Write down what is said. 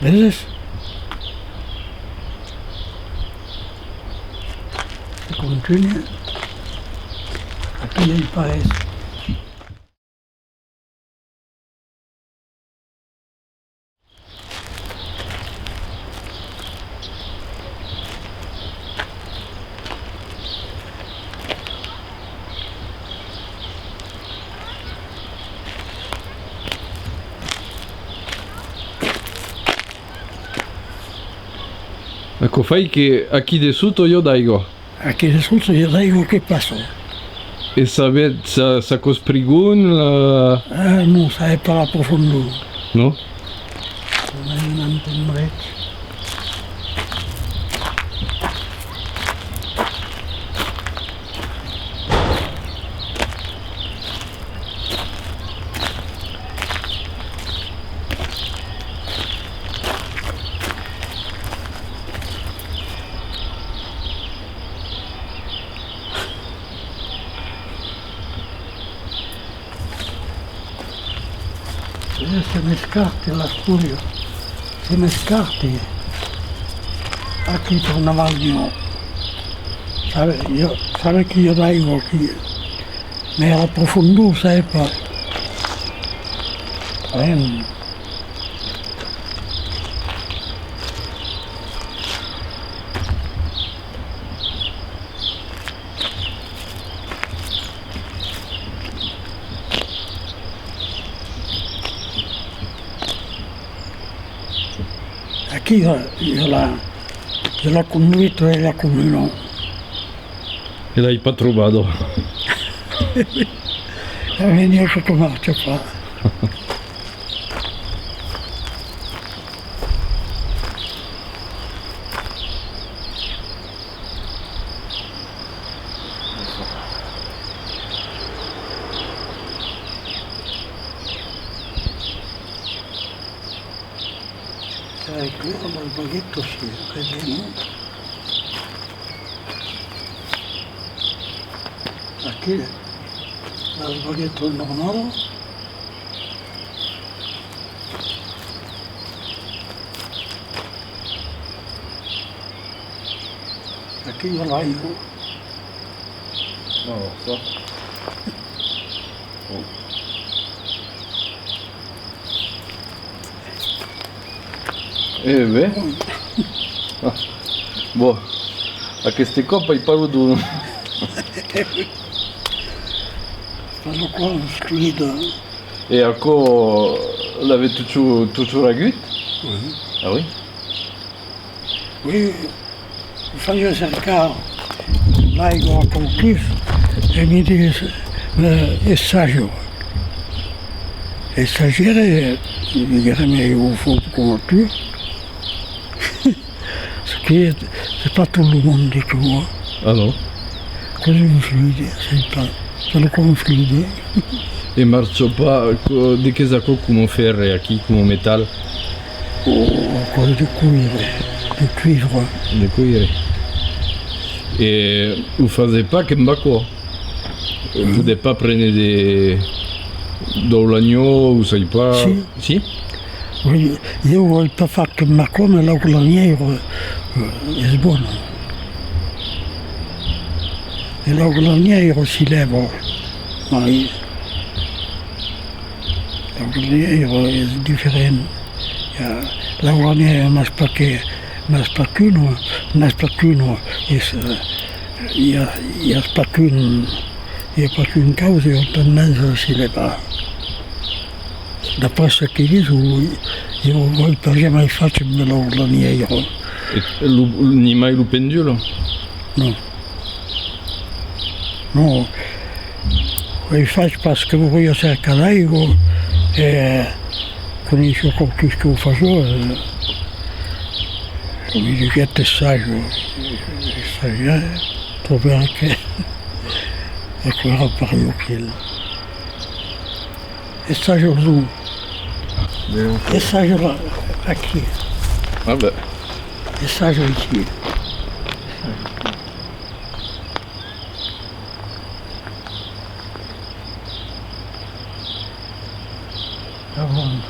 ¿Ves? Se continua. Aquí hay país. Ecco, fai che a chi de sotto io daigo. Aquí de sotto io dico che passo. E sa cosprigun la... Non sai per la profondità. No? Non è un antenretto. Se mi scarti la studio, se mi scarti a chi tornava al mio, sabe che io daigo qui, ma era profondo, sai pas. Aquí io l'ho convinto e la combino. E l'hai pas trovato. E veniva sotto marcia qua. Ecco, il baghetto sì, vediamo. Aquí il baghetto normale. Aquí io l'aigo. No, so. Oh. Beh. Ah. Boh, a queste coppe hai paruto. Fanno qua un scrido. E ancora l'avete tutto ragut? Oui. Ah oui? Oui, faccio cercare l'aigo a Quauqu'uns e mi dice assaggio. Assaggiare, mi dice meglio come tu. C'est pas tout le monde du tout. Ah non? Così un fluide, sono come un fluide. E marcio pas di che sa come ferre a chi come metal? Oh, quello di cuivre, di cuivre. De cuivre. Et vous faisiez pas comme quoi? Vous n'avez pas prenez des dans l'agneau, vous savez pas? Si. Si? Oui, io voglio pas fare che ma come l'aglaniero è buono. E l'aglaniero si leva, ma l'aglaniero è differente. L'aglaniero non è qu'une, il n'y a pas qu'une causa, il y a mezzo si leva. D'après ce qu'ils disent, io non voglio jamais fare l'aglaniero. E ni mai lo pendolo? No. No, lo faccio perché voglio cercare l'aigo e con i suoi compiti che faccio, mi dice che assaggio, trovo anche e quello per gli occhi. Assaggio giù, assaggio a chi? Vabbè. Assaggio a chi? Avanti.